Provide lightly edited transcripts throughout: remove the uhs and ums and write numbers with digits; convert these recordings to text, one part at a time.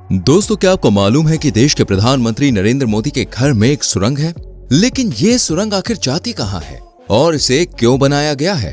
दोस्तों, क्या आपको मालूम है कि देश के प्रधानमंत्री नरेंद्र मोदी के घर में एक सुरंग है? लेकिन ये सुरंग आखिर जाती कहाँ है और इसे क्यों बनाया गया है?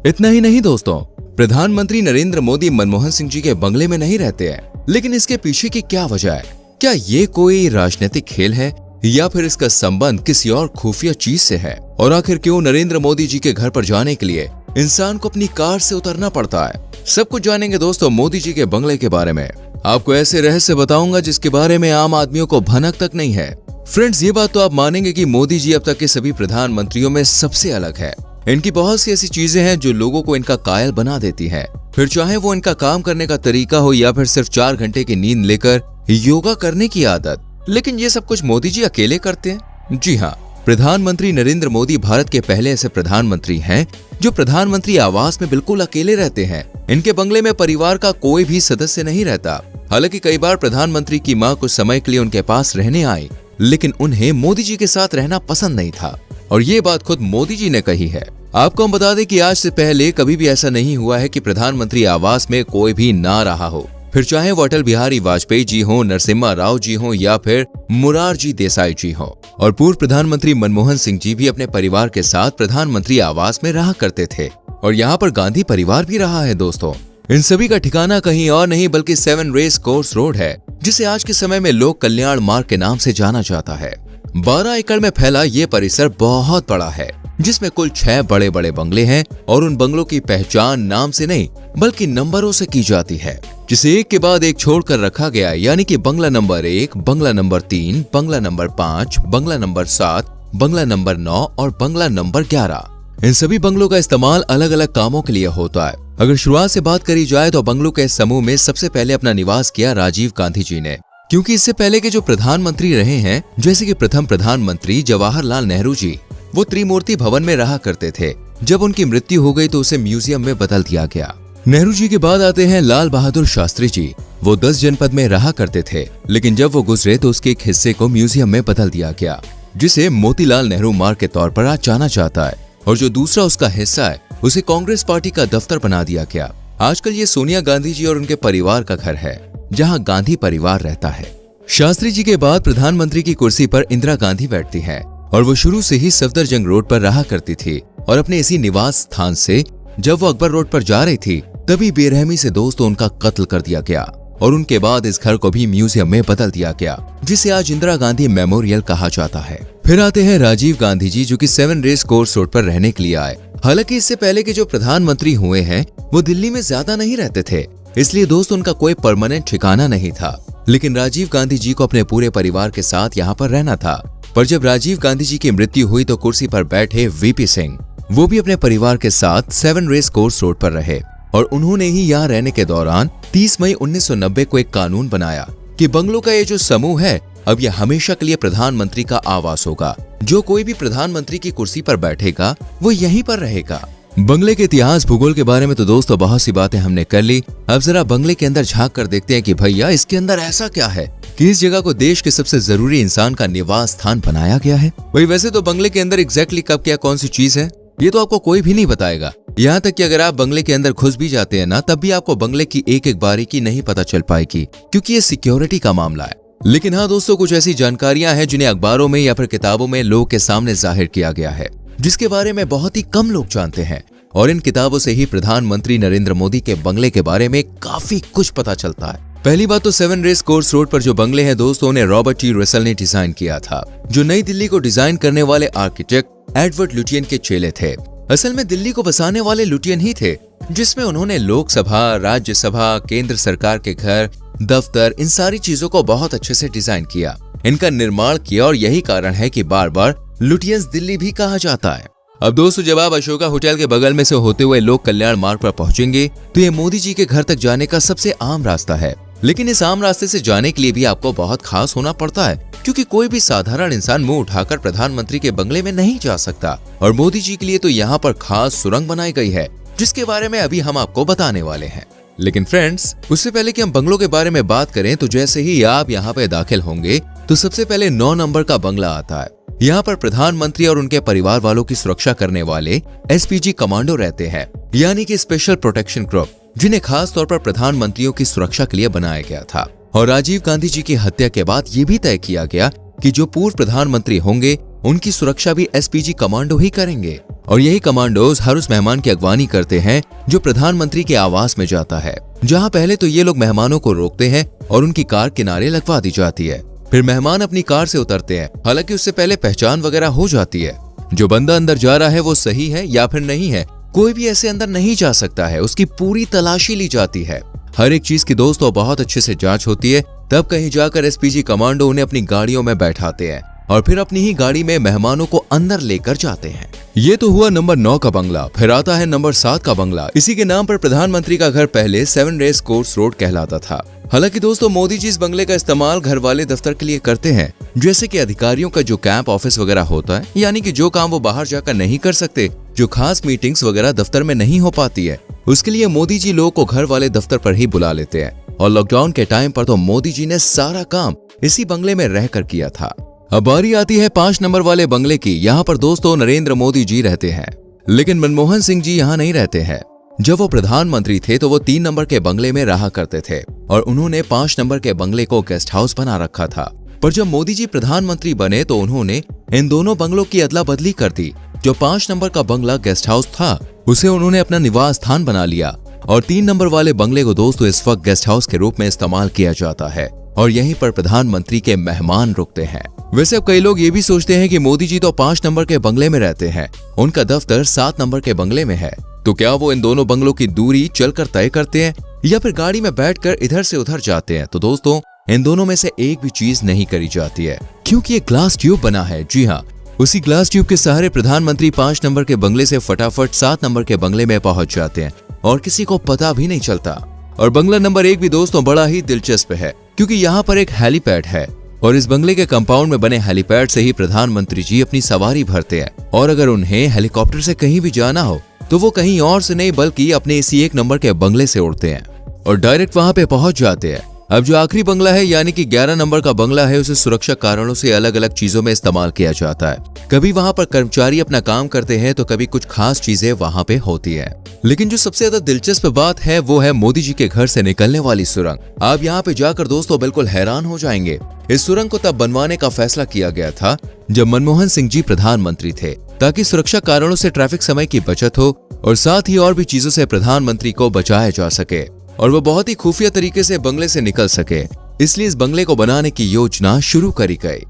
इतना ही नहीं दोस्तों, प्रधानमंत्री नरेंद्र मोदी मनमोहन सिंह जी के बंगले में नहीं रहते हैं, लेकिन इसके पीछे की क्या वजह है? क्या ये कोई राजनीतिक खेल है या फिर इसका संबंध किसी और खुफिया चीज से है? और आखिर क्यों नरेंद्र मोदी जी के घर पर जाने के लिए इंसान को अपनी कार से उतरना पड़ता है? सब कुछ जानेंगे दोस्तों मोदी जी के बंगले के बारे में। आपको ऐसे रहस्य बताऊंगा जिसके बारे में आम आदमियों को भनक तक नहीं है। फ्रेंड्स, ये बात तो आप मानेंगे कि मोदी जी अब तक के सभी प्रधानमंत्रियों में सबसे अलग है। इनकी बहुत सी ऐसी चीजें हैं जो लोगों को इनका कायल बना देती है, फिर चाहे वो इनका काम करने का तरीका हो या फिर सिर्फ 4 घंटे की नींद लेकर योगा करने की आदत। लेकिन ये सब कुछ मोदी जी अकेले करते हैं? जी हाँ, प्रधानमंत्री नरेंद्र मोदी भारत के पहले ऐसे प्रधानमंत्री हैं जो प्रधानमंत्री आवास में बिल्कुल अकेले रहते हैं। इनके बंगले में परिवार का कोई भी सदस्य नहीं रहता। हालांकि कई बार प्रधानमंत्री की मां कुछ समय के लिए उनके पास रहने आई, लेकिन उन्हें मोदी जी के साथ रहना पसंद नहीं था और ये बात खुद मोदी जी ने कही है। आपको हम बता दें कि आज से पहले कभी भी ऐसा नहीं हुआ है कि प्रधानमंत्री आवास में कोई भी ना रहा हो, फिर चाहे वो अटल बिहारी वाजपेयी जी हो, नरसिम्हा राव जी हो या फिर मोरारजी देसाई जी हो। और पूर्व प्रधानमंत्री मनमोहन सिंह जी भी अपने परिवार के साथ प्रधानमंत्री आवास में रहा करते थे और यहाँ पर गांधी परिवार भी रहा है। दोस्तों, इन सभी का ठिकाना कहीं और नहीं बल्कि 7 रेस कोर्स रोड है, जिसे आज के समय में लोक कल्याण मार्ग के नाम से जाना जाता है। 12 एकड़ में फैला ये परिसर बहुत बड़ा है, जिसमें कुल 6 बड़े बड़े बंगले हैं और उन बंगलों की पहचान नाम से नहीं बल्कि नंबरों से की जाती है, जिसे एक के बाद एक छोड़कर रखा गया। यानी कि बंगला नंबर 1, बंगला नंबर 3, बंगला नंबर 5, बंगला नंबर 7, बंगला नंबर 9 और बंगला नंबर 11। इन सभी बंगलों का इस्तेमाल अलग अलग कामों के लिए होता है। अगर शुरुआत से बात करी जाए तो बंगलों के समूह में सबसे पहले अपना निवास किया राजीव गांधी जी ने, क्योंकि इससे पहले के जो प्रधानमंत्री रहे हैं, जैसे कि प्रथम प्रधानमंत्री जवाहरलाल नेहरू जी, वो त्रिमूर्ति भवन में रहा करते थे। जब उनकी मृत्यु हो गई तो उसे म्यूजियम में बदल दिया गया। नेहरू जी के बाद आते हैं लाल बहादुर शास्त्री जी। वो 10 जनपद में रहा करते थे, लेकिन जब वो गुजरे तो उसके एक हिस्से को म्यूजियम में बदल दिया गया, जिसे मोतीलाल नेहरू मार्ग के तौर पर आज जाना जाता है। और जो दूसरा उसका हिस्सा है उसे कांग्रेस पार्टी का दफ्तर बना दिया गया। आजकल ये सोनिया गांधी जी और उनके परिवार का घर है, जहां गांधी परिवार रहता है। शास्त्री जी के बाद प्रधानमंत्री की कुर्सी पर इंदिरा गांधी बैठती है और वो शुरू से ही सफदरजंग रोड पर रहा करती थी। और अपने इसी निवास स्थान से जब वो अकबर रोड पर जा रही थी, तभी बेरहमी से दोस्तों उनका कत्ल कर दिया गया और उनके बाद इस घर को भी म्यूजियम में बदल दिया गया, जिसे आज इंदिरा गांधी मेमोरियल कहा जाता है। फिर आते हैं राजीव गांधी जी, जो कि 7 रेस कोर्स रोड पर रहने के लिए आए। हालांकि इससे पहले के जो प्रधानमंत्री हुए हैं वो दिल्ली में ज्यादा नहीं रहते थे, इसलिए दोस्तों उनका कोई परमानेंट ठिकाना नहीं था। लेकिन राजीव गांधी जी को अपने पूरे परिवार के साथ यहाँ पर रहना था। पर जब राजीव गांधी जी की मृत्यु हुई तो कुर्सी पर बैठे वीपी सिंह, वो भी अपने परिवार के साथ 7 रेस कोर्स रोड पर रहे और उन्होंने ही यहाँ रहने के दौरान 30 मई 1990 को एक कानून बनाया कि बंगलों का ये जो समूह है अब ये हमेशा के लिए प्रधानमंत्री का आवास होगा। जो कोई भी प्रधानमंत्री की कुर्सी पर बैठेगा वो यहीं पर रहेगा। बंगले के इतिहास भूगोल के बारे में तो दोस्तों बहुत सी बातें हमने कर ली। अब जरा बंगले के अंदर झांक कर देखते हैं कि भैया इसके अंदर ऐसा क्या है कि इस जगह को देश के सबसे जरूरी इंसान का निवास स्थान बनाया गया है। वही वैसे तो बंगले के अंदर एग्जैक्टली कब क्या कौन सी चीज है ये तो आपको कोई भी नहीं बताएगा। यहाँ तक कि अगर आप बंगले के अंदर घुस भी जाते हैं ना, तब भी आपको बंगले की एक एक बारीकी नहीं पता चल पाएगी, क्योंकि ये सिक्योरिटी का मामला है। लेकिन हाँ दोस्तों, कुछ ऐसी जानकारियां हैं जिन्हें अखबारों में या फिर किताबों में लोगों के सामने जाहिर किया गया है, जिसके बारे में बहुत ही कम लोग जानते हैं। और इन किताबों से ही प्रधानमंत्री नरेंद्र मोदी के बंगले के बारे में काफी कुछ पता चलता है। पहली बात तो 7 रेस कोर्स रोड पर जो बंगले हैं दोस्तों, उन्हें रॉबर्ट टी रसल ने डिजाइन किया था, जो नई दिल्ली को डिजाइन करने वाले आर्किटेक्ट एडवर्ड लुटियन के चेले थे। असल में दिल्ली को बसाने वाले लुटियन ही थे, जिसमें उन्होंने लोकसभा, राज्यसभा, केंद्र सरकार के घर, दफ्तर, इन सारी चीजों को बहुत अच्छे से डिजाइन किया, इनका निर्माण किया और यही कारण है कि बार बार लुटियंस दिल्ली भी कहा जाता है। अब दोस्तों, जब आप अशोका होटल के बगल में से होते हुए लोक कल्याण मार्ग पर पहुंचेंगे तो ये मोदी जी के घर तक जाने का सबसे आम रास्ता है। लेकिन इस आम रास्ते से जाने के लिए भी आपको बहुत खास होना पड़ता है, क्योंकि कोई भी साधारण इंसान मुंह उठाकर प्रधानमंत्री के बंगले में नहीं जा सकता। और मोदी जी के लिए तो यहाँ पर खास सुरंग बनाई गई है, जिसके बारे में अभी हम आपको बताने वाले हैं। लेकिन फ्रेंड्स, उससे पहले कि हम बंगलों के बारे में बात करें तो जैसे ही आप यहाँ पे दाखिल होंगे तो सबसे पहले 9 नंबर का बंगला आता है। यहाँ पर प्रधानमंत्री और उनके परिवार वालों की सुरक्षा करने वाले एसपीजी कमांडो रहते हैं, यानी कि स्पेशल प्रोटेक्शन ग्रुप, जिन्हें खास तौर पर प्रधानमंत्रियों की सुरक्षा के लिए बनाया गया था। और राजीव गांधी जी की हत्या के बाद ये भी तय किया गया कि जो पूर्व प्रधानमंत्री होंगे उनकी सुरक्षा भी एसपीजी कमांडो ही करेंगे। और यही कमांडोज हर उस मेहमान की अगवानी करते हैं जो प्रधानमंत्री के आवास में जाता है, जहां पहले तो ये लोग मेहमानों को रोकते हैं और उनकी कार किनारे लगवा दी जाती है। फिर मेहमान अपनी कार से उतरते हैं, हालांकि उससे पहले पहचान वगैरह हो जाती है। जो बंदा अंदर जा रहा है वो सही है या फिर नहीं है, कोई भी ऐसे अंदर नहीं जा सकता है, उसकी पूरी तलाशी ली जाती है। हर एक चीज की दोस्तों बहुत अच्छे से जांच होती है। तब कहीं जाकर एसपीजी कमांडो उन्हें अपनी गाड़ियों में बैठाते हैं और फिर अपनी ही गाड़ी में मेहमानों को अंदर लेकर जाते हैं। ये तो हुआ नंबर 9 का बंगला। फिर आता है नंबर 7 का बंगला। इसी के नाम पर प्रधानमंत्री का घर पहले 7 रेस कोर्स रोड कहलाता था। हालांकि दोस्तों मोदी जी इस बंगले का इस्तेमाल घर वाले दफ्तर के लिए करते हैं, जैसे कि अधिकारियों का जो कैंप ऑफिस वगैरह होता है, यानी कि जो काम वो बाहर जाकर नहीं कर सकते, जो खास मीटिंग्स वगैरह दफ्तर में नहीं हो पाती है, उसके लिए मोदी जी लोगों को घर वाले दफ्तर पर ही बुला लेते हैं। और लॉकडाउन के टाइम पर तो मोदी जी ने सारा काम इसी बंगले में रहकर किया था। अब बारी आती है 5 नंबर वाले बंगले की। यहाँ पर दोस्तों नरेंद्र मोदी जी रहते हैं, लेकिन मनमोहन सिंह जी यहाँ नहीं रहते हैं। जब वो प्रधानमंत्री थे तो वो 3 नंबर के बंगले में रहा करते थे और उन्होंने 5 नंबर के बंगले को गेस्ट हाउस बना रखा था। पर जब मोदी जी प्रधानमंत्री बने तो उन्होंने इन दोनों बंगलों की अदला बदली कर दी। जो 5 नंबर का बंगला गेस्ट हाउस था उसे उन्होंने अपना निवास स्थान बना लिया और 3 नंबर वाले बंगले को दोस्तों इस वक्त गेस्ट हाउस के रूप में इस्तेमाल किया जाता है और यहीं पर प्रधानमंत्री के मेहमान रुकते हैं। वैसे अब कई लोग ये भी सोचते हैं कि मोदी जी तो 5 नंबर के बंगले में रहते हैं, उनका दफ्तर 7 नंबर के बंगले में है, तो क्या वो इन दोनों बंगलों की दूरी चलकर तय करते हैं या फिर गाड़ी में बैठकर इधर से उधर जाते हैं? तो दोस्तों इन दोनों में से एक भी चीज नहीं करी जाती है, क्योंकि ये ग्लास ट्यूब बना है। जी हाँ, उसी ग्लास ट्यूब के सहारे प्रधानमंत्री 5 नंबर के बंगले से फटाफट 7 नंबर के बंगले में पहुंच जाते हैं और किसी को पता भी नहीं चलता। और बंगला नंबर 1 भी दोस्तों बड़ा ही दिलचस्प है, क्योंकि यहाँ पर एक हेलीपैड है और इस बंगले के कंपाउंड में बने हेलीपैड से ही प्रधानमंत्री जी अपनी सवारी भरते हैं। और अगर उन्हें हेलीकॉप्टर से कहीं भी जाना हो तो वो कहीं और से नहीं बल्कि अपने इसी 1 नंबर के बंगले से उड़ते हैं और डायरेक्ट वहां पे पहुंच जाते हैं। अब जो आखिरी बंगला है यानी कि 11 नंबर का बंगला है, उसे सुरक्षा कारणों से अलग अलग चीजों में इस्तेमाल किया जाता है। कभी वहां पर कर्मचारी अपना काम करते हैं तो कभी कुछ खास चीजें वहां पे होती है। लेकिन जो सबसे ज्यादा दिलचस्प बात है वो है मोदी जी के घर से निकलने वाली सुरंग। आप यहाँ पे जाकर दोस्तों बिल्कुल हैरान हो जाएंगे। इस सुरंग को तब बनवाने का फैसला किया गया था जब मनमोहन सिंह जी प्रधानमंत्री थे, ताकि सुरक्षा कारणों से ट्रैफिक समय की बचत हो और साथ ही और भी चीजों से प्रधानमंत्री को बचाया जा सके और वो बहुत ही खुफिया तरीके से बंगले से निकल सके। इसलिए इस बंगले को बनाने की योजना शुरू करी गई।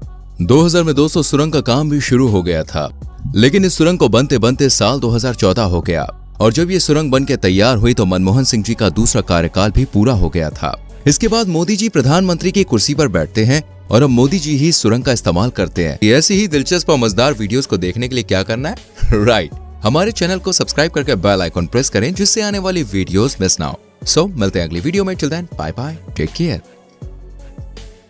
2000 में दोस्तों सुरंग का काम भी शुरू हो गया था, लेकिन इस सुरंग को बनते बनते साल 2014 हो गया और जब ये सुरंग बन के तैयार हुई तो मनमोहन सिंह जी का दूसरा कार्यकाल भी पूरा हो गया था। इसके बाद मोदी जी प्रधानमंत्री की कुर्सी पर बैठते हैं और अब मोदी जी ही सुरंग का इस्तेमाल करते हैं। ऐसी ही दिलचस्प और मजेदार वीडियोस को देखने के लिए क्या करना है? राइट, हमारे चैनल को सब्सक्राइब करके बेल आइकॉन प्रेस करें जिससे आने वाली वीडियोस मिस ना हो। सो मिलते हैं अगली वीडियो में। Till then bye bye, take care.